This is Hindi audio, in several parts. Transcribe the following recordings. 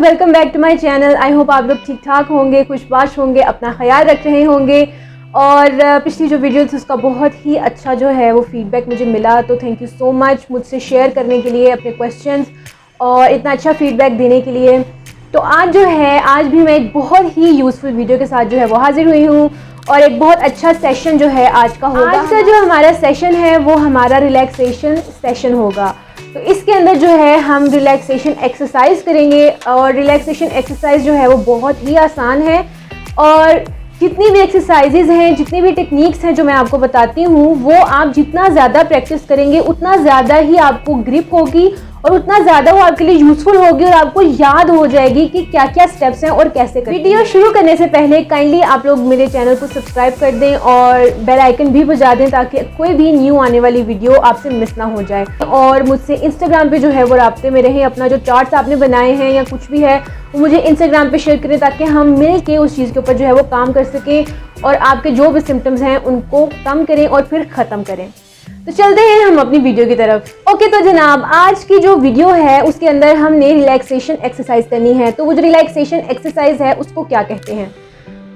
Welcome back to my channel. I hope आप लोग ठीक ठाक होंगे, खुशबाश होंगे, अपना ख्याल रख रहे होंगे। और पिछली जो वीडियो थी उसका बहुत ही अच्छा जो है वो फीडबैक मुझे मिला, तो थैंक यू सो मच मुझसे शेयर करने के लिए अपने क्वेश्चंस और इतना अच्छा फीडबैक देने के लिए। तो आज जो है, आज भी मैं एक बहुत ही यूज़फुल वीडियो के साथ जो है वो हाजिर हुई हूँ और एक बहुत अच्छा सेशन जो है आज का होगा। आज का जो हमारा सेशन है वो हमारा रिलैक्सेशन सेशन होगा। तो इसके अंदर जो है हम रिलैक्सेशन एक्सरसाइज करेंगे और रिलैक्सेशन एक्सरसाइज जो है वो बहुत ही आसान है और जितनी भी एक्सरसाइजेज हैं, जितनी भी टेक्निक्स हैं जो मैं आपको बताती हूँ, वो आप जितना ज़्यादा प्रैक्टिस करेंगे उतना ज़्यादा ही आपको ग्रिप होगी और उतना ज़्यादा वो आपके लिए यूज़फुल होगी और आपको याद हो जाएगी कि क्या क्या स्टेप्स हैं और कैसे करें। वीडियो शुरू करने से पहले काइंडली आप लोग मेरे चैनल को सब्सक्राइब कर दें और बेल आइकन भी बजा दें ताकि कोई भी न्यू आने वाली वीडियो आपसे मिस ना हो जाए। और मुझसे इंस्टाग्राम पे जो है वो राब्ते में रहें। अपना जो चार्ट्स आपने बनाए हैं या कुछ भी है वो मुझे इंस्टाग्राम पे शेयर करें ताकि हम मिल के उस चीज़ के ऊपर जो है वो काम कर सकें और आपके जो भी सिम्टम्स हैं उनको कम करें और फिर ख़त्म करें। तो चलते हैं हम अपनी वीडियो की तरफ। ओके, तो जनाब आज की जो वीडियो है उसके अंदर हमने रिलैक्सेशन एक्सरसाइज करनी है। तो वो जो रिलैक्सेशन एक्सरसाइज है उसको क्या कहते हैं?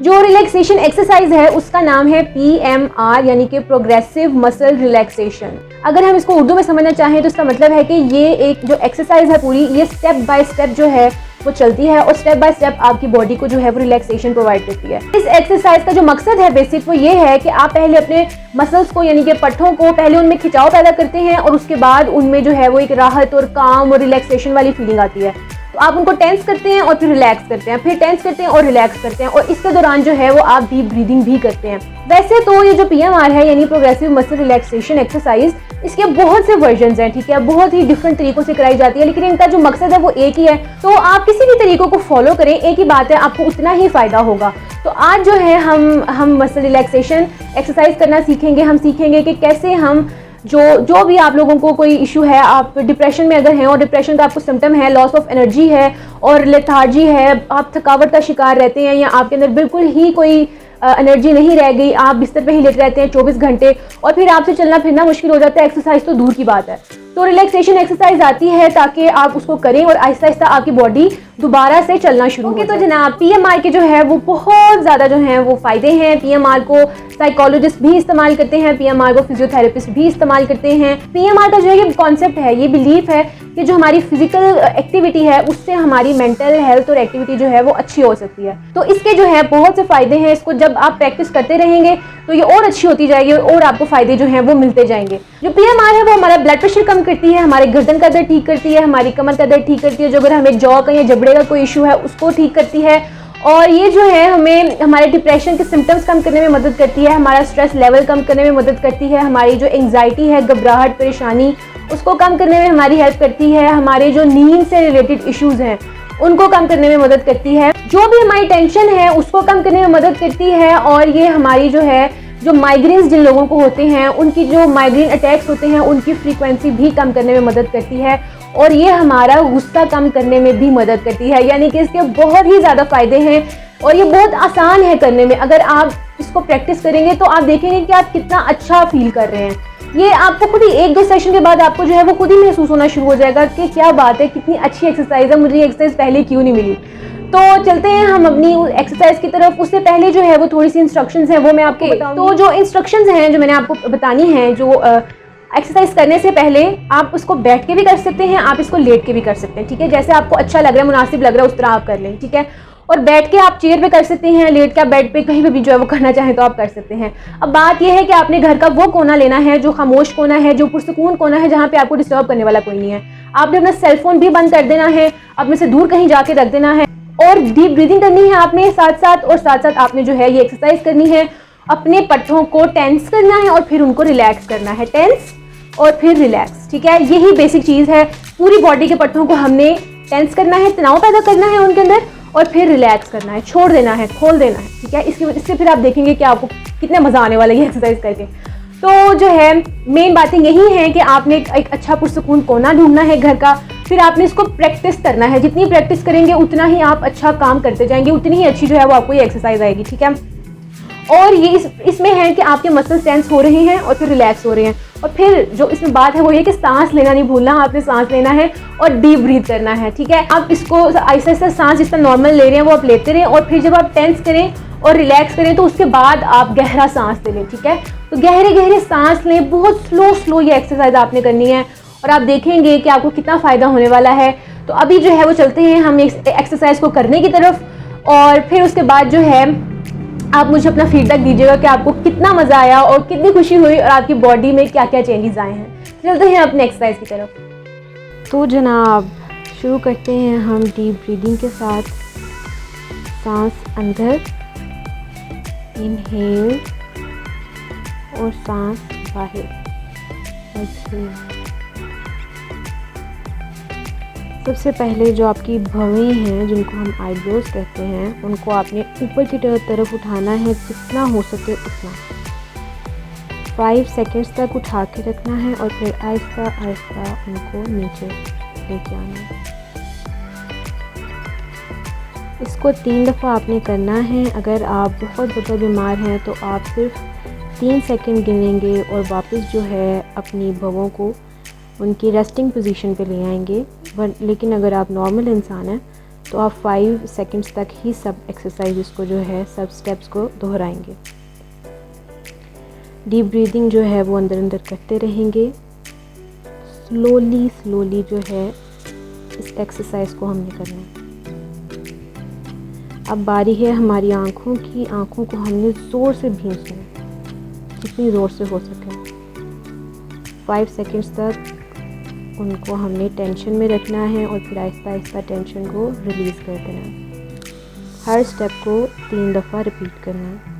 जो रिलैक्सेशन एक्सरसाइज है उसका नाम है PMR यानी कि प्रोग्रेसिव मसल रिलैक्सेशन। अगर हम इसको उर्दू में समझना चाहें तो इसका मतलब है कि ये एक जो एक्सरसाइज है पूरी, ये स्टेप बाय स्टेप जो है वो चलती है और स्टेप बाय स्टेप आपकी बॉडी को जो है वो रिलैक्सेशन प्रोवाइड करती है। इस एक्सरसाइज का जो मकसद है बेसिक वो ये है कि आप पहले अपने मसल्स को यानी कि पट्ठों को पहले उनमें खिंचाव पैदा करते हैं और उसके बाद उनमें जो है वो एक राहत और काम और रिलैक्सेशन वाली फीलिंग आती है। तो आप उनको टेंस करते हैं और फिर रिलैक्स करते हैं, फिर टेंस करते हैं और रिलैक्स करते हैं और इसके दौरान जो है वो आप डीप ब्रीदिंग भी करते हैं। वैसे तो ये जो PMR है यानी प्रोग्रेसिव मसल रिलैक्सेशन एक्सरसाइज, इसके बहुत से वर्जन्स हैं, ठीक है, बहुत ही डिफरेंट तरीकों से कराई जाती है, लेकिन इनका जो मकसद है वो एक ही है। तो आप किसी भी तरीकों को फॉलो करें, एक ही बात है, आपको उतना ही फायदा होगा। तो आज जो है हम मसल रिलैक्सेशन एक्सरसाइज करना सीखेंगे। हम सीखेंगे कि कैसे हम जो भी आप लोगों को कोई इशू है, आप डिप्रेशन में अगर हैं और डिप्रेशन का आपको सिम्टम है, लॉस ऑफ एनर्जी है और लेथार्जी है, आप थकावट का शिकार रहते हैं या आपके अंदर बिल्कुल ही कोई एनर्जी नहीं रह गई, आप बिस्तर पे ही लेटे रहते हैं 24 घंटे और फिर आपसे चलना फिरना मुश्किल हो जाता है, एक्सरसाइज तो दूर की बात है। तो रिलैक्सेशन एक्सरसाइज आती है ताकि आप उसको करें और आहिस्ता आहिस्ता आपकी बॉडी दोबारा से चलना शुरू हो। तो जनाब PMR के जो है वो बहुत ज़्यादा जो है वो फ़ायदे हैं। PMR को साइकोलॉजिस्ट भी इस्तेमाल करते हैं, PMR को फिजियोथेरेपिस्ट भी इस्तेमाल करते हैं। PMR का जो है ये कॉन्सेप्ट है, ये बिलीफ है कि जो हमारी फिजिकल एक्टिविटी है उससे हमारी मेंटल हेल्थ और एक्टिविटी जो है वो अच्छी हो सकती है। तो इसके जो है बहुत से फ़ायदे हैं। इसको जब आप प्रैक्टिस करते रहेंगे तो ये और अच्छी होती जाएगी और आपको फ़ायदे जो हैं वो मिलते जाएंगे। जो PMR है वो हमारा ब्लड प्रेशर कम करती है, हमारे गर्दन का दर्द ठीक करती है, हमारी कमर का दर्द ठीक करती है, जो अगर हमें जॉ का या जबड़े का कोई इशू है उसको ठीक करती है और ये जो है हमें हमारे डिप्रेशन के सिम्टम्स कम करने में मदद करती है, हमारा स्ट्रेस लेवल कम करने में मदद करती है, हमारी जो एंग्जाइटी है, घबराहट, परेशानी, उसको कम करने में हमारी हेल्प करती है, हमारे जो नींद से रिलेटेड इश्यूज हैं उनको कम करने में मदद करती है, जो भी हमारी टेंशन है उसको कम करने में मदद करती है और ये हमारी जो है जो माइग्रेन्स जिन लोगों को होते हैं उनकी जो माइग्रेन अटैक्स होते हैं उनकी फ्रीक्वेंसी भी कम करने में मदद करती है और ये हमारा गुस्सा कम करने में भी मदद करती है। यानी कि इसके बहुत ही ज़्यादा फ़ायदे हैं और ये बहुत आसान है करने में। अगर आप इसको प्रैक्टिस करेंगे तो आप देखेंगे कि आप कितना अच्छा फील कर रहे हैं। ये आपको खुद ही 1-2 सेशन के बाद आपको जो है वो खुद ही महसूस होना शुरू हो जाएगा कि क्या बात है, कितनी अच्छी एक्सरसाइज है, मुझे ये एक्सरसाइज पहले क्यों नहीं मिली। तो चलते हैं हम अपनी एक्सरसाइज की तरफ। उससे पहले जो है वो थोड़ी सी इंस्ट्रक्शंस हैं वो मैं आपको बताऊंगी। तो जो इंस्ट्रक्शंस हैं जो मैंने आपको बतानी हैं, जो एक्सरसाइज करने से पहले आप उसको बैठ के भी कर सकते हैं, आप इसको लेट के भी कर सकते हैं, ठीक है, जैसे आपको अच्छा लग रहा है, मुनासिब लग रहा है उस तरह आप कर लें, ठीक है। और बैठ के आप चेयर पे कर सकते हैं, लेट के आप बेड पे कहीं पे भी जो है वो करना चाहें तो आप कर सकते हैं। अब बात यह है कि आपने घर का वो कोना लेना है जो खामोश कोना है, जो पुरसुकून कोना है, जहाँ पे आपको डिस्टर्ब करने वाला कोई नहीं है। आपने अपना सेलफोन भी बंद कर देना है, अपने से दूर कहीं जाके रख देना है और डीप ब्रीदिंग करनी है आपने साथ साथ आपने जो है ये एक्सरसाइज करनी है। अपने पट्ठों को टेंस करना है और फिर उनको रिलैक्स करना है, टेंस और फिर रिलैक्स, ठीक है। यही बेसिक चीज़ है। पूरी बॉडी के पट्ठों को हमने टेंस करना है, तनाव पैदा करना है उनके अंदर और फिर रिलैक्स करना है, छोड़ देना है, खोल देना है, ठीक है। इससे फिर आप देखेंगे कि आपको कितना मज़ा आने वाला है ये एक्सरसाइज करके। तो जो है मेन बातें यही हैं कि आपने एक अच्छा पुरसुकून कोना ढूंढना है घर का, फिर आपने इसको प्रैक्टिस करना है। जितनी प्रैक्टिस करेंगे उतना ही आप अच्छा काम करते जाएंगे, उतनी ही अच्छी जो है वो आपको ये एक्सरसाइज आएगी, ठीक है। और ये इसमें है कि आपके मसल टेंस हो रहे हैं और फिर रिलैक्स हो रहे हैं। और फिर जो इसमें बात है वो ये कि सांस लेना नहीं भूलना, आपने सांस लेना है और डीप ब्रीथ करना है, ठीक है। आप इसको आहिस्ता आहिस्ता सांस जितना नॉर्मल ले रहे हैं वो आप लेते रहें, और फिर जब आप टेंस करें और रिलैक्स करें तो उसके बाद आप गहरा सांस ले लें, ठीक है। तो गहरे गहरे सांस लें, बहुत स्लो ये एक्सरसाइज आपने करनी है और आप देखेंगे कि आपको कितना फ़ायदा होने वाला है। तो अभी जो है वो चलते हैं हम एक्सरसाइज को करने की तरफ, और फिर उसके बाद जो है आप मुझे अपना फीडबैक दीजिएगा कि आपको कितना मज़ा आया और कितनी खुशी हुई और आपकी बॉडी में क्या क्या चेंजेस आए हैं। चलते हैं अपने एक्सरसाइज की तरफ। तो जनाब शुरू करते हैं हम डीप ब्रीदिंग के साथ। सांस अंदर, इनहेल, और सांस बाहर, एक्सहेल। सबसे पहले जो आपकी भवें हैं, जिनको हम आईब्रोज कहते हैं, उनको आपने ऊपर की तरफ उठाना है, जितना हो सके उतना। 5 सेकंड्स तक उठा के रखना है और फिर आहिस्ता आहिस्ता उनको नीचे लेके आना है। इसको 3 दफ़ा आपने करना है। अगर आप बहुत ज़्यादा बीमार हैं तो आप सिर्फ 3 सेकंड गिनेंगे और वापस जो है अपनी भवों को उनकी रेस्टिंग पोजीशन पे ले आएंगे। लेकिन अगर आप नॉर्मल इंसान हैं तो आप 5 सेकंड्स तक ही सब एक्सरसाइज को जो है, सब स्टेप्स को दोहराएंगे। डीप ब्रीदिंग जो है वो अंदर अंदर करते रहेंगे। स्लोली जो है इस एक्सरसाइज को हमने करना है। अब बारी है हमारी आँखों की। आँखों को हमने ज़ोर से भींचना है, जितनी ज़ोर से हो सके। 5 सेकंड्स तक उनको हमने टेंशन में रखना है और फिर आहिस्ता आहिस्ता टेंशन को रिलीज़ कर देना है। हर स्टेप को 3 दफ़ा रिपीट करना है।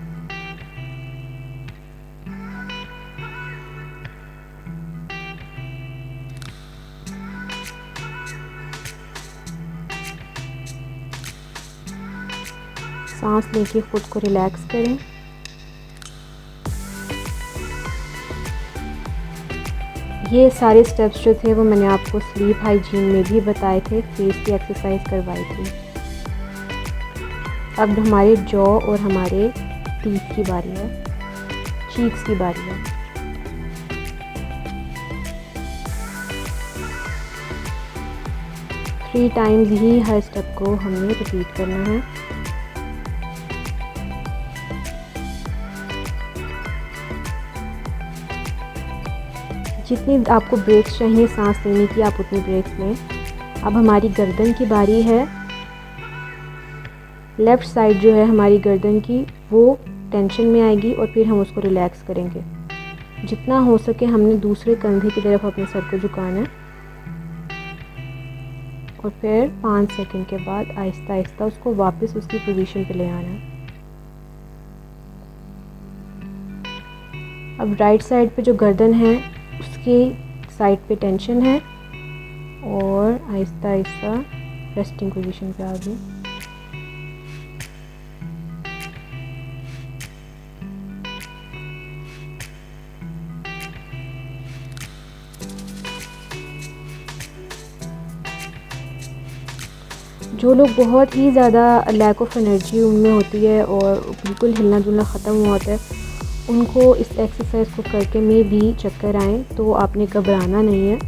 सांस लेके खुद को रिलैक्स करें। ये सारे स्टेप्स जो थे वो मैंने आपको स्लीप हाइजीन में भी बताए थे, फेस की एक्सरसाइज करवाई थी। अब हमारे जॉ और हमारे टीथ की बारी है, चीक्स की बारी है। थ्री टाइम्स ही हर स्टेप को हमने रिपीट करना है। जितनी आपको ब्रेक्स चाहिए सांस लेने की, आप उतनी ब्रेक्स लें। अब हमारी गर्दन की बारी है। लेफ़्ट साइड जो है हमारी गर्दन की वो टेंशन में आएगी और फिर हम उसको रिलैक्स करेंगे। जितना हो सके हमने दूसरे कंधे की तरफ अपने सर को झुकाना है और फिर 5 सेकंड के बाद आहिस्ता आहिस्ता उसको वापस उसकी पोजीशन पे ले आना है। अब राइट साइड पे जो गर्दन है उसकी साइड पे टेंशन है और आहिस्ता आहिस्ता रेस्टिंग पोजीशन पे आ गई। जो लोग बहुत ही ज़्यादा लैक ऑफ एनर्जी उनमें होती है और बिल्कुल हिलना डुलना ख़त्म हुआ होता है, उनको इस एक्सरसाइज को करके में भी चक्कर आएँ तो आपने घबराना नहीं है,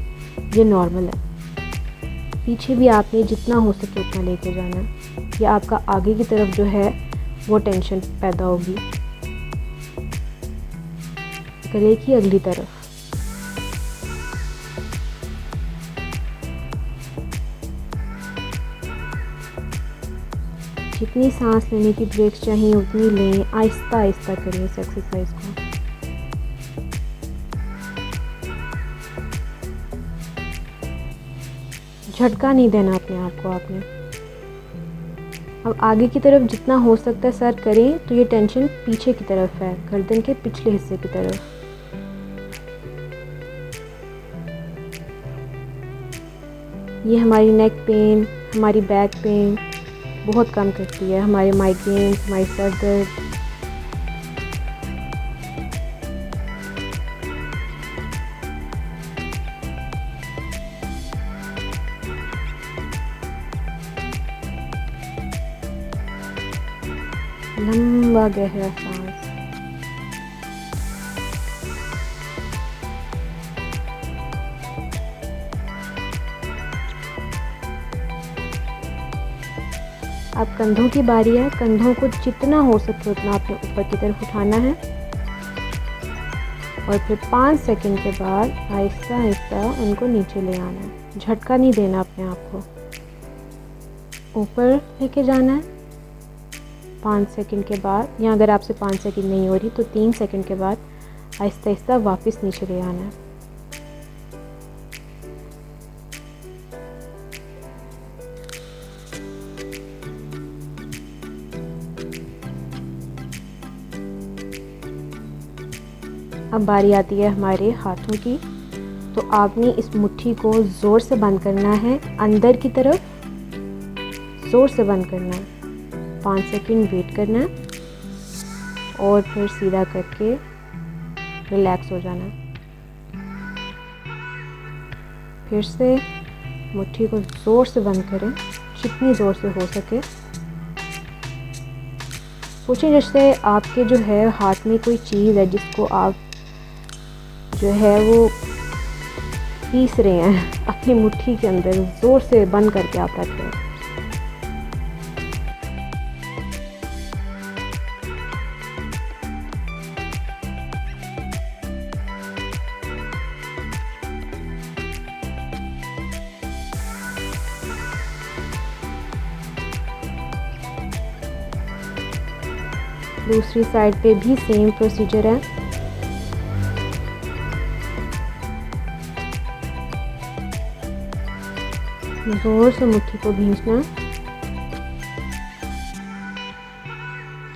ये नॉर्मल है। पीछे भी आपने जितना हो सके उतना लेके जाना है, या आपका आगे की तरफ जो है वो टेंशन पैदा होगी। गले की अगली तरफ। जितनी सांस लेने की ब्रेक्स चाहिए उतनी लें, आहिस्ता आहिस्ता करें इस एक्सरसाइज को। झटका नहीं देना अपने आप को आपने। अब आगे की तरफ जितना हो सकता है सर करें, तो ये टेंशन पीछे की तरफ है, गर्दन के पिछले हिस्से की तरफ। ये हमारी नेक पेन, हमारी बैक पेन बहुत कम करती है, हमारे माइग्रेन्स, हमारी सर दर्द। लंबा गहरा सांस। अब कंधों की बारी है। कंधों को जितना हो सके उतना आपने ऊपर की तरफ उठाना है और फिर 5 सेकंड के बाद आहिस्ता आहिस्ता उनको नीचे ले आना है। झटका नहीं देना अपने आप को, ऊपर लेके जाना है। 5 सेकंड के बाद, या अगर आपसे 5 सेकंड नहीं हो रही तो 3 सेकंड के बाद आहिस्ता आहिस्ता वापस नीचे ले आना है। अब बारी आती है हमारे हाथों की। तो आपने इस मुट्ठी को ज़ोर से बंद करना है, अंदर की तरफ ज़ोर से बंद करना है। 5 सेकंड वेट करना है और फिर सीधा करके रिलैक्स हो जाना है। फिर से मुट्ठी को ज़ोर से बंद करें, जितनी ज़ोर से हो सके। सोचें जैसे आपके जो है हाथ में कोई चीज़ है जिसको आप जो है वो पीस रहे हैं, अपनी मुट्ठी के अंदर ज़ोर से बंद करके आप रख रहे हैं। दूसरी साइड पे भी सेम प्रोसीजर है। जोर से मुट्ठी को भींचना।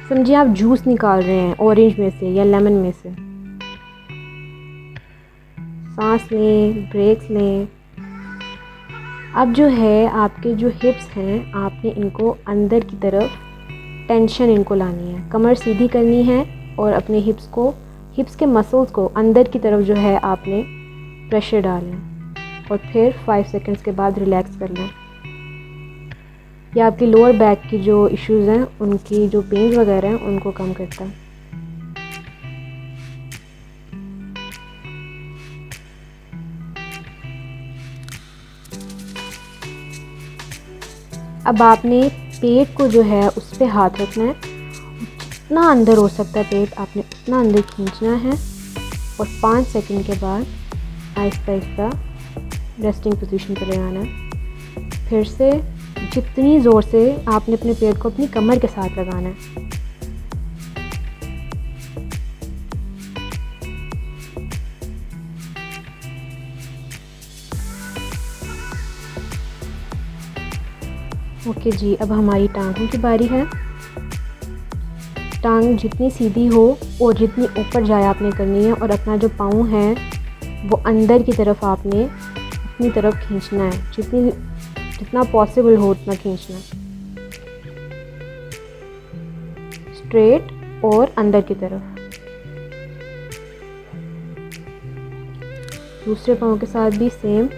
समझिए आप जूस निकाल रहे हैं ऑरेंज में से या लेमन में से। सांस लें, ब्रेक्स लें। अब जो है आपके जो हिप्स हैं, आपने इनको अंदर की तरफ टेंशन इनको लानी है, कमर सीधी करनी है और अपने हिप्स के मसल्स को अंदर की तरफ जो है आपने प्रेशर डालें और फिर 5 सेकंड्स के बाद रिलैक्स कर लें। यह आपकी लोअर बैक की जो इश्यूज़ हैं, उनकी जो पेन्स वगैरह हैं, उनको कम करता है। अब आपने पेट को जो है उस पर हाथ रखना है। जितना अंदर हो सकता है पेट आपने उतना अंदर खींचना है और 5 सेकंड के बाद आहिस्ता आहिस्ता रेस्टिंग पोजीशन पर ले आना है। फिर से जितनी ज़ोर से आपने अपने पेट को अपनी कमर के साथ लगाना है। ओके जी, अब हमारी टांगों की बारी है। टांग जितनी सीधी हो और जितनी ऊपर जाए आपने करनी है और अपना जो पाँव है वो अंदर की तरफ आपने अपनी तरफ खींचना है। जितना पॉसिबल हो उतना खींचना है, स्ट्रेट और अंदर की तरफ। दूसरे पाँव के साथ भी same.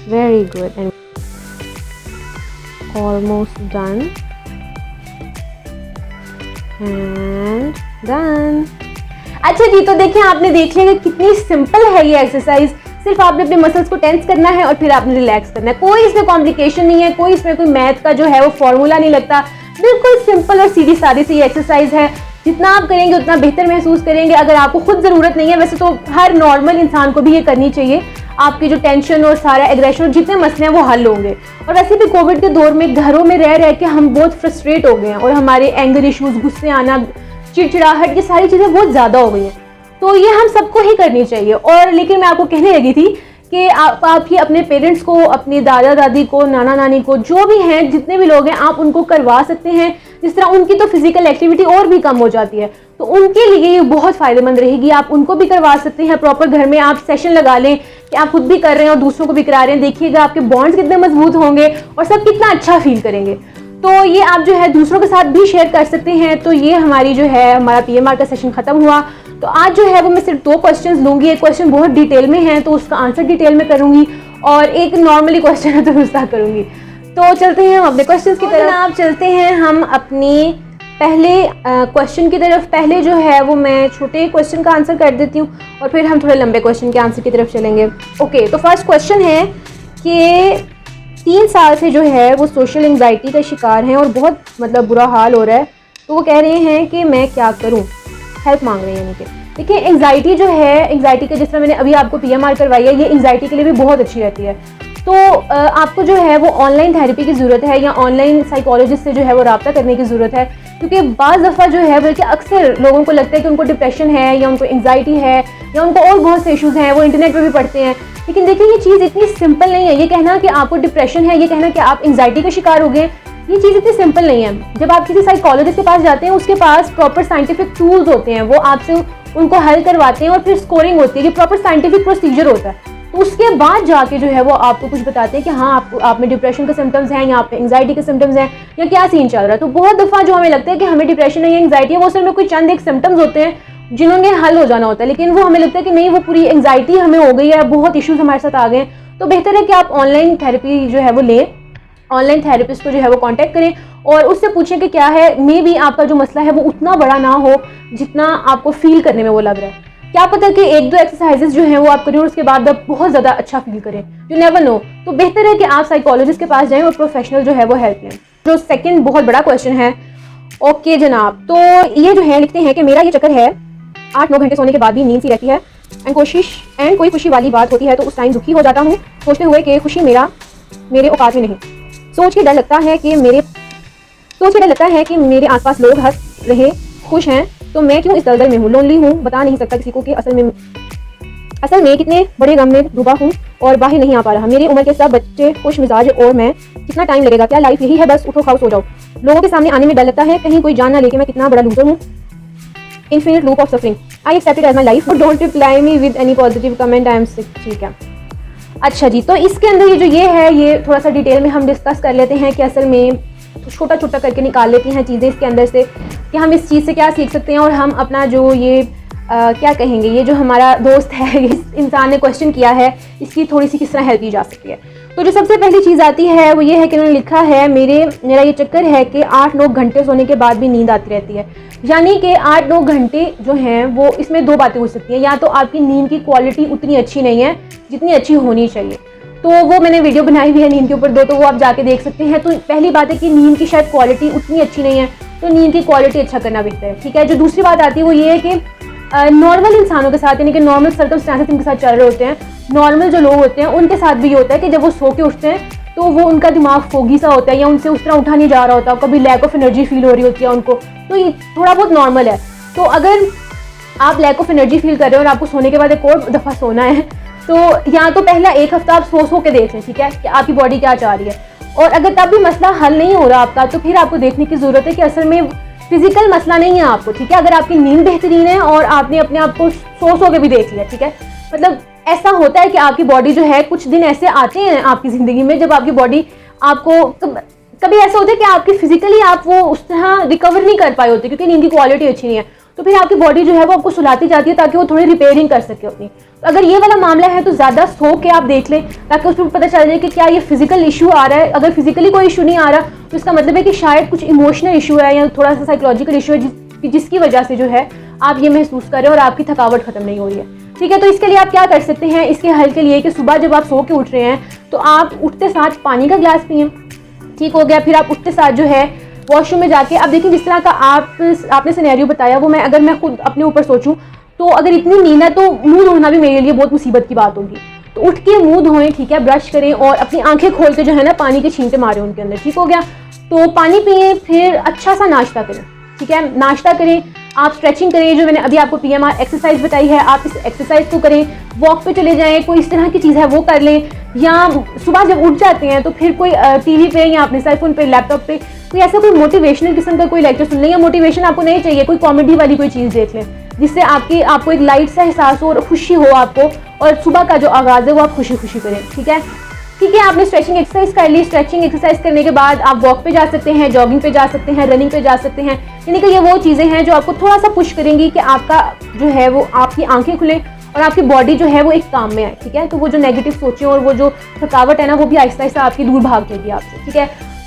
Very good and almost done and done. अच्छा जी, तो देखिए आपने देख लिया कि कितनी सिंपल है ये एक्सरसाइज। सिर्फ आपने अपने मसल्स को टेंस करना है और फिर आपने रिलैक्स करना है। कोई इसमें कॉम्प्लिकेशन नहीं है, कोई इसमें कोई मैथ का जो है वो फॉर्मूला नहीं लगता। बिल्कुल सिंपल और सीधी सादी सी एक्सरसाइज है। जितना आप करेंगे उतना बेहतर महसूस करेंगे। अगर आपको खुद ज़रूरत नहीं है, वैसे तो हर नॉर्मल इंसान को भी ये करनी चाहिए। आपकी जो टेंशन और सारा एग्रेशन, जितने मसले हैं वो हल होंगे। और वैसे भी कोविड के दौर में घरों में रह रह के हम बहुत फ्रस्ट्रेट हो गए हैं और हमारे एंगर इश्यूज, गुस्से आना, चिड़चिड़ाहट, ये सारी चीज़ें बहुत ज़्यादा हो गई हैं। तो ये हम सबको ही करनी चाहिए। और लेकिन मैं आपको कहने लगी थी कि आप ही अपने पेरेंट्स को, अपने दादा दादी को, नाना नानी को, जो भी हैं, जितने भी लोग हैं, आप उनको करवा सकते हैं। जिस तरह उनकी तो फिजिकल एक्टिविटी और भी कम हो जाती है, तो उनके लिए ये बहुत फ़ायदेमंद रहेगी। आप उनको भी करवा सकते हैं। प्रॉपर घर में आप सेशन लगा लें कि आप खुद भी कर रहे हैं और दूसरों को भी करा रहे हैं। देखिएगा आपके बॉन्ड्स कितने मजबूत होंगे और सब कितना अच्छा फील करेंगे। तो ये आप जो है दूसरों के साथ भी शेयर कर सकते हैं। तो ये हमारी जो है हमारा PMR का सेशन ख़त्म हुआ। तो आज जो है वो मैं सिर्फ 2 क्वेश्चंस लूँगी। एक क्वेश्चन बहुत डिटेल में है तो उसका आंसर डिटेल में करूँगी और एक नॉर्मली क्वेश्चन है तो उसका करूँगी। तो चलते हैं हम अपने क्वेश्चन की तरफ। आप चलते हैं हम अपनी पहले क्वेश्चन की तरफ, पहले जो है वो मैं छोटे क्वेश्चन का आंसर कर देती हूँ और फिर हम थोड़े लंबे क्वेश्चन के आंसर की तरफ चलेंगे। ओके, तो फर्स्ट क्वेश्चन है कि 3 साल से जो है वो सोशल एंग्जाइटी का शिकार हैं और बहुत मतलब बुरा हाल हो रहा है। तो वो कह रहे हैं कि मैं क्या करूँ, हेल्प मांग रहे हैं। यानी कि देखिए, एंग्जाइटी जो है, एंग्जाइटी के जिस तरह मैंने अभी आपको PMR करवाई है, ये एंग्जाइटी के लिए भी बहुत अच्छी रहती है। तो आपको जो है वो ऑनलाइन थेरेपी की ज़रूरत है या ऑनलाइन साइकोलॉजिस्ट से जो है वो रब्ता करने की ज़रूरत है, क्योंकि बाज़ दफ़ा जो है बल्कि अक्सर लोगों को लगता है कि उनको डिप्रेशन है या उनको एंग्जाइटी है या उनको और बहुत से इशूज़ हैं, वो इंटरनेट पर भी पढ़ते हैं। लेकिन देखिए, ये चीज़ इतनी सिंपल नहीं है। ये कहना कि आपको डिप्रेशन है, ये कहना कि आप एंग्जाइटी का शिकार हो गए, ये चीज़ इतनी सिंपल नहीं है। जब आप किसी साइकोलॉजिस्ट के पास जाते हैं, उसके पास प्रॉपर साइंटिफिक टूल्स होते हैं, वो आपसे उनको हल करवाते हैं और फिर स्कोरिंग होती है, ये प्रॉपर साइंटिफिक प्रोसीजर होता है। तो उसके बाद जाके जो है वो आपको कुछ बताते हैं कि हाँ, आप में डिप्रेशन के सिम्टम्स हैं या आप में एंग्जाइटी के सिम्टम्स हैं या क्या सीन चल रहा है। तो बहुत दफ़ा जो हमें लगता है कि हमें डिप्रेशन है या एंग्जाइटी है, वो असल में कोई चंद एक सिम्टम्स होते हैं जिन्होंने हल हो जाना होता है, लेकिन वो हमें लगता है कि नहीं, वो पूरी एंग्जाइटी हमें हो गई है, बहुत इश्यूज हमारे साथ आ गए हैं। तो बेहतर है कि आप ऑनलाइन थेरेपी जो है वो लें, ऑनलाइन थेरेपिस्ट को जो है वो कांटेक्ट करें और उससे पूछें कि क्या है, मे बी आपका जो मसला है वो उतना बड़ा ना हो जितना आपको फील करने में वो लग रहा है। क्या पता कि 1-2 एक्सरसाइजेस जो हैं वो आप करें और उसके बाद आप बहुत ज़्यादा अच्छा फील करें, यू नेवर नो। तो बेहतर है कि आप साइकोलॉजिस्ट के पास जाएं और प्रोफेशनल जो है वो हेल्प लें। जो सेकंड बहुत बड़ा क्वेश्चन है, ओके जनाब, तो ये जो है लिखते हैं कि मेरा ये चक्कर है, 8-9 घंटे सोने के बाद भी नींद सी रहती है एंड कोई खुशी वाली बात होती है तो उस टाइम दुखी हो जाता हूँ, सोचते हुए कि खुशी मेरे औकात में नहीं। सोच के डर लगता है कि मेरे आसपास लोग हंस रहे, खुश हैं, तो मैं क्यों इस दलदल में हूँ, लोनली हूँ, बता नहीं सकता किसी को कि असल में कितने बड़े गम में डूबा हूँ और बाहर नहीं आ पा रहा। मेरी उम्र के सब बच्चे खुश मिजाज और मैं, कितना टाइम लगेगा, क्या लाइफ यही है, बस उठो खाओ सो जाओ। लोगों के सामने आने में डर लगता है, कहीं कोई जान ना ले कि मैं कितना बड़ा लूजर हूँ। Infinite loop of suffering, I accept it as my life, don't reply me with any positive comment, I am sick. ठीक है, अच्छा जी, तो इसके अंदर ये थोड़ा सा डिटेल में हम डिस्कस कर लेते हैं कि असल में छोटा छोटा करके निकाल लेती हैं चीज़ें इसके अंदर से कि हम इस चीज़ से क्या सीख सकते हैं और हम अपना जो ये क्या कहेंगे, ये जो हमारा दोस्त है, इस इंसान ने क्वेश्चन किया है, इसकी थोड़ी सी किस तरह हेल्प की जा सकती है। तो जो सबसे पहली चीज़ आती है वो ये है कि उन्होंने लिखा है, मेरा ये चक्कर है कि 8-9 घंटे सोने के बाद भी नींद आती रहती है। यानी कि 8-9 घंटे जो हैं वो, इसमें 2 बातें हो सकती हैं, या तो आपकी नींद की क्वालिटी उतनी अच्छी नहीं है जितनी अच्छी होनी चाहिए। तो वो मैंने वीडियो बनाई हुई है नींद के ऊपर 2, तो वो आप जाके देख सकते हैं। तो पहली बात है कि नींद की शायद क्वालिटी उतनी अच्छी नहीं है, तो नींद की क्वालिटी अच्छा करना बेहतर है। ठीक है, जो दूसरी बात आती है वो ये है कि नॉर्मल इंसानों के साथ, यानी कि नॉर्मल सर्कमस्टेंसेस इनके साथ चल रहे होते हैं, नॉर्मल जो लोग होते हैं उनके साथ भी ये होता है कि जब वो सो के उठते हैं तो वो उनका दिमाग फोगी सा होता है या उनसे उस तरह उठा नहीं जा रहा होता, कभी लैक ऑफ एनर्जी फील हो रही होती है उनको, तो ये थोड़ा बहुत नॉर्मल है। तो अगर आप लैक ऑफ एनर्जी फील कर रहे हो और आपको सोने के बाद एक और दफ़ा सोना है, तो या तो पहला 1 हफ्ता आप सो के देख लें, ठीक है, कि आपकी बॉडी क्या चाह रही है। और अगर तब भी मसला हल नहीं हो रहा आपका, तो फिर आपको देखने की ज़रूरत है कि असल में फिजिकल मसला नहीं है आपको। ठीक है, अगर आपकी नींद बेहतरीन है और आपने अपने आप को सो के भी देख लिया, ठीक है, मतलब ऐसा होता है कि आपकी बॉडी जो है, कुछ दिन ऐसे आते हैं आपकी ज़िंदगी में जब आपकी बॉडी आपको कभी ऐसा होता है कि आपकी फिजिकली आप वो उस तरह रिकवर नहीं कर पाए होते क्योंकि नींद की क्वालिटी अच्छी नहीं है, तो फिर आपकी बॉडी जो है वो आपको सुलाती जाती है ताकि वो थोड़ी रिपेयरिंग कर सके अपनी। तो अगर ये वाला मामला है तो ज़्यादा सो के आप देख लें ताकि उसमें पता चल जाए कि क्या ये फिजिकल इशू आ रहा है। अगर फिजिकली कोई इशू नहीं आ रहा तो इसका मतलब है कि शायद कुछ इमोशनल इशू है या थोड़ा सा साइकोलॉजिकल इशू है जिसकी वजह से जो है आप ये महसूस कर रहे हो और आपकी थकावट खत्म नहीं हो रही है। ठीक है, तो इसके लिए आप क्या कर सकते हैं, इसके हल के लिए कि सुबह जब आप सो के उठ रहे हैं तो आप उठते साथ पानी का गिलास पिएं, ठीक हो गया। फिर आप उठते साथ जो है वॉशरूम में जाके, अब देखिए जिस तरह का आपने सिनेरियो बताया वो अगर मैं खुद अपने ऊपर सोचूं तो अगर इतनी नींद है तो मुंह धोना भी मेरे लिए बहुत मुसीबत की बात होगी। तो उठ के मुंह धोएं, ठीक है, ब्रश करें और अपनी आंखें खोल के जो है ना पानी के छींटे मारें उनके अंदर, ठीक हो गया। तो पानी पिए, फिर अच्छा सा नाश्ता करें, ठीक है, नाश्ता करें, आप स्ट्रेचिंग करें, जो मैंने अभी आपको PMR एक्सरसाइज बताई है आप इस एक्सरसाइज को करें, वॉक पे चले जाएं, कोई इस तरह की चीज़ है वो कर लें, या सुबह जब उठ जाते हैं तो फिर कोई TV पे या अपने सेलफोन पे, लैपटॉप पे कोई ऐसा कोई मोटिवेशनल किस्म का कोई लेक्चर सुन लें, या मोटिवेशन आपको नहीं चाहिए, कोई कॉमेडी वाली कोई चीज़ देख लें जिससे आपको एक लाइट सा एहसास हो और खुशी हो आपको, और सुबह का जो आगाज़ है वो आप खुशी खुशी करें। ठीक है, ठीक है, आपने स्ट्रेचिंग एक्सरसाइज कर ली, स्ट्रेचिंग एक्सरसाइज करने के बाद आप वॉक पे जा सकते हैं, जॉगिंग पे जा सकते हैं, रनिंग पे जा सकते हैं। यानी कि ये वो चीज़ें हैं जो आपको थोड़ा सा पुश करेंगी कि आपका जो है वो आपकी आंखें खुलें और आपकी बॉडी जो है वो एक काम में आए। ठीक है, तो वो जो नेगेटिव सोचें और वो जो थकावट है ना वो भी आहिस्ता आहिस्ता आपकी दूर भाग जाएगी आपसे। ठीक है,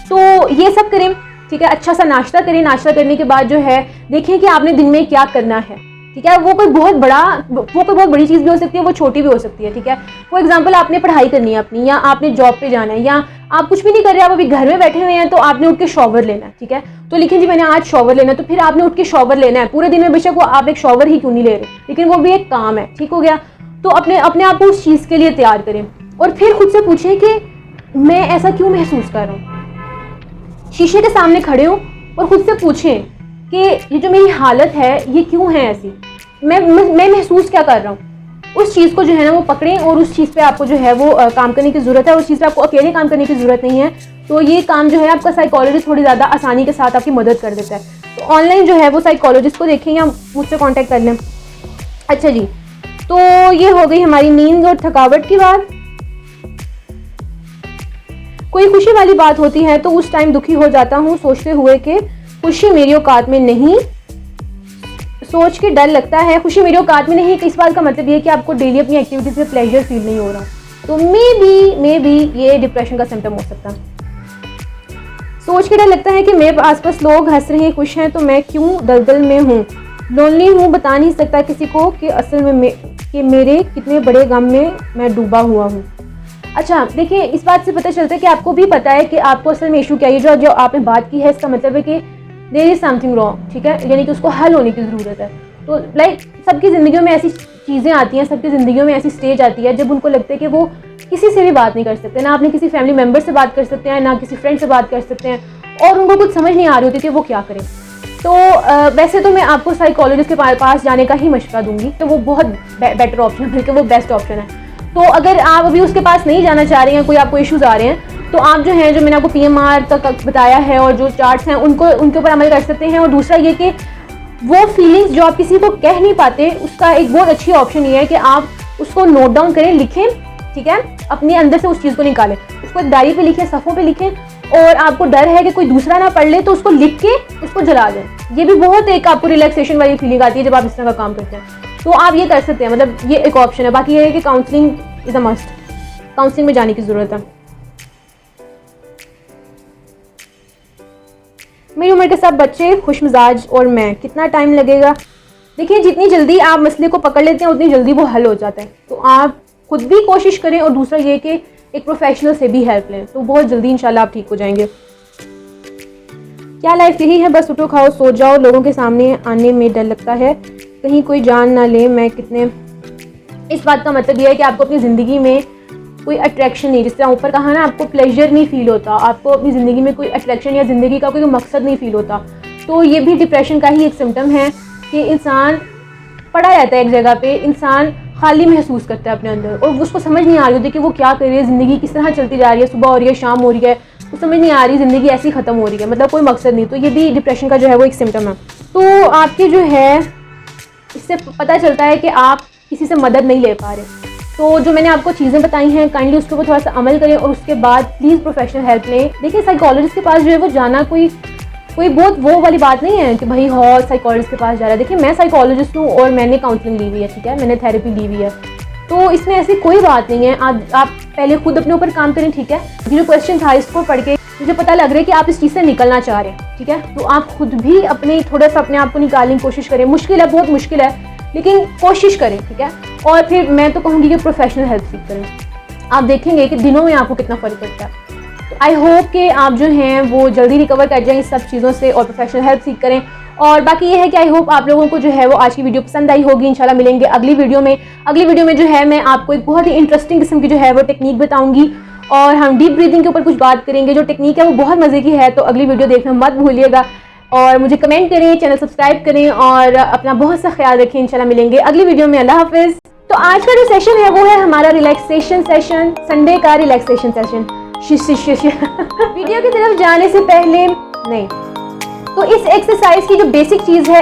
तो ये सब करें। ठीक है, अच्छा सा नाश्ता करें। नाश्ता करने के बाद जो है देखें कि आपने दिन में क्या करना है, ठीक है। वो कोई बहुत बड़ी चीज़ भी हो सकती है, वो छोटी भी हो सकती है, ठीक है। फॉर एग्जांपल आपने पढ़ाई करनी है अपनी, या आपने जॉब पे जाना है, या आप कुछ भी नहीं कर रहे, आप अभी घर में बैठे हुए हैं, तो आपने उठ के शॉवर लेना है, ठीक है। तो लिखिए जी मैंने आज शॉवर लेना है, तो फिर आपने उठ के शॉवर लेना है। पूरे दिन में बेशक वो आप एक शॉवर ही क्यों नहीं ले रहे, लेकिन वो भी एक काम है, ठीक हो गया। तो अपने आप को उस चीज़ के लिए तैयार करें और फिर खुद से पूछें कि मैं ऐसा क्यों महसूस कर रहा हूँ। शीशे के सामने खड़े हो और खुद से पूछें कि ये जो मेरी हालत है ये क्यों है ऐसी, मैं महसूस क्या कर रहा हूँ। उस चीज़ को जो है ना वो पकड़ें और उस चीज़ पे आपको जो है वो काम करने की ज़रूरत है। उस चीज़ पे आपको अकेले काम करने की ज़रूरत नहीं है। तो ये काम जो है आपका साइकोलॉजिस्ट थोड़ी ज़्यादा आसानी के साथ आपकी मदद कर देता है। तो ऑनलाइन जो है वो साइकोलॉजिस्ट को देखें या मुझसे कॉन्टैक्ट कर लें। अच्छा जी, तो ये हो गई हमारी नींद और थकावट की बात। कोई खुशी वाली बात होती है तो उस टाइम दुखी हो जाता हूँ, सोचते हुए कि खुशी मेरी औकात में नहीं, सोच के डर लगता है। खुशी मेरी औकात में नहीं, इस बात का मतलब ये है कि आपको डेली अपनी एक्टिविटीज में प्लेजर फील नहीं हो रहा, तो मे बी ये डिप्रेशन का सिम्टम हो सकता है। सोच के डर लगता है कि मेरे आसपास लोग हंस रहे हैं, खुश हैं, तो मैं क्यों दलदल में हूँ, लोनली हूँ, बता नहीं सकता किसी को कि असल में कि मेरे कितने बड़े गम में मैं डूबा हुआ हूँ। अच्छा देखिए, इस बात से पता चलता है कि आपको भी पता है कि आपको असल में इशू क्या है। जो आपने बात की है इसका मतलब है कि देयर इज समथिंग रॉन्ग, ठीक है, यानी कि उसको हल होने की ज़रूरत है। तो लाइक सबकी ज़िंदगियों में ऐसी चीज़ें आती हैं, सबकी ज़िंदगियों में ऐसी स्टेज आती है जब उनको लगता है कि वो किसी से भी बात नहीं कर सकते, ना अपने किसी फैमिली मेम्बर से बात कर सकते हैं, ना किसी फ्रेंड से बात कर सकते हैं, और उनको कुछ समझ नहीं आ रही होती कि वो क्या करें। तो वैसे तो मैं आपको साइकोलॉजिस्ट के पास जाने का ही मशवरा दूंगी, तो वो बहुत बेटर ऑप्शन है, बल्कि वो बेस्ट ऑप्शन है। तो अगर आप अभी उसके पास नहीं जाना चाह रहे हैं, कोई आपको इश्यूज आ रहे हैं, तो आप जो है जो मैंने आपको PMR तक बताया है और जो चार्ट्स हैं उनके ऊपर अमल कर सकते हैं। और दूसरा ये कि वो फीलिंग्स जो आप किसी को कह नहीं पाते, उसका एक बहुत अच्छी ऑप्शन ये है कि आप उसको नोट डाउन करें, लिखें, ठीक है, अपने अंदर से उस चीज़ को निकालें, उसको एक डायरी पे लिखें, सफ़ों पे लिखें, और आपको डर है कि कोई दूसरा ना पढ़ ले तो उसको लिख के उसको जला दें। ये भी बहुत एक आपको रिलैक्सेशन वाली फीलिंग आती है जब आप इस तरह का काम करते हैं, तो आप ये कर सकते हैं। मतलब ये एक ऑप्शन है। बाकी ये है कि counselling is a must, counselling में जाने की ज़रूरत है। मेरी उम्र के सब बच्चे खुश मिजाज और मैं, कितना टाइम लगेगा? देखिए, जितनी जल्दी आप मसले को पकड़ लेते हैं उतनी जल्दी वो हल हो जाता है। तो आप खुद भी कोशिश करें और दूसरा ये कि एक प्रोफेशनल से भी हेल्प लें, तो बहुत जल्दी इंशाल्लाह आप ठीक हो जाएंगे। क्या लाइफ यही है, बस उठो खाओ सो जाओ? लोगों के सामने आने में डर लगता है, कहीं कोई जान ना ले मैं कितने। इस बात का मतलब यह है कि आपको अपनी ज़िंदगी में कोई अट्रैक्शन नहीं, जिस तरह ऊपर कहा ना, आपको प्लेजर नहीं फील होता, आपको अपनी ज़िंदगी में कोई अट्रैक्शन या ज़िंदगी का कोई मकसद नहीं फील होता, तो ये भी डिप्रेशन का ही एक सिम्टम है कि इंसान पड़ा रहता है एक जगह पे, इंसान खाली महसूस करता है अपने अंदर, और उसको समझ नहीं आ रही होती कि वो क्या कर रही है, ज़िंदगी किस तरह चलती जा रही है, सुबह हो रही है, शाम हो रही है, वो समझ नहीं आ रही, ज़िंदगी ऐसी ख़त्म हो रही है, मतलब कोई मकसद नहीं। तो ये भी डिप्रेशन का जो है वो एक सिम्टम है। तो आपकी जो है इससे पता चलता है कि आप किसी से मदद नहीं ले पा रहे। तो जो मैंने आपको चीज़ें बताई हैं, काइंडली उसके ऊपर थोड़ा सा अमल करें और उसके बाद प्लीज़ प्रोफेशनल हेल्प लें। देखिए, साइकोलॉजिस्ट के पास जो है वो जाना कोई बहुत वो वाली बात नहीं है कि भाई हाँ साइकोलॉजिस्ट के पास जा रहा है। देखिए, मैं साइकोलॉजिस्ट हूँ और मैंने काउंसलिंग ली हुई है, ठीक है, मैंने थेरेपी ली हुई है, तो इसमें ऐसी कोई बात नहीं है। आप पहले खुद अपने ऊपर काम करें, ठीक है। ये जो क्वेश्चन था इसको पढ़ के मुझे पता लग रहा है कि आप इस चीज़ से निकलना चाह रहे हैं, ठीक है। तो आप खुद भी अपने थोड़ा सा अपने आप को निकालने की कोशिश करें। मुश्किल है, बहुत मुश्किल है, लेकिन कोशिश करें, ठीक है। और फिर मैं तो कहूँगी कि प्रोफेशनल हेल्प सीख करें, आप देखेंगे कि दिनों में आपको कितना फ़र्क पड़ता है। तो आई होप कि आप जो हैं वो जल्दी रिकवर कर जाएं इस सब चीज़ों से और प्रोफेशनल हेल्प सीख करें। और बाकी ये है कि आई होप आप लोगों को जो है वो आज की वीडियो पसंद आई होगी। इंशाल्लाह मिलेंगे अगली वीडियो में। अगली वीडियो में जो है मैं आपको एक बहुत ही इंटरेस्टिंग किस्म की जो है वो टेक्निक बताऊँगी, और हम डीप ब्रीदिंग के ऊपर कुछ बात करेंगे। जो टेक्निक है वो बहुत मज़े की है, तो अगली वीडियो देखना मत भूलिएगा। और मुझे कमेंट करें, चैनल सब्सक्राइब करें और अपना बहुत सा ख्याल रखें। इंशाल्लाह मिलेंगे अगली वीडियो में। अल्लाह हाफिज़। तो आज का जो सेशन है वो है हमारा रिलैक्सेशन सेशन, संडे का रिलैक्सेशन सेशन। वीडियो की तरफ जाने से पहले नहीं, तो इस एक्सरसाइज की जो बेसिक चीज़ है,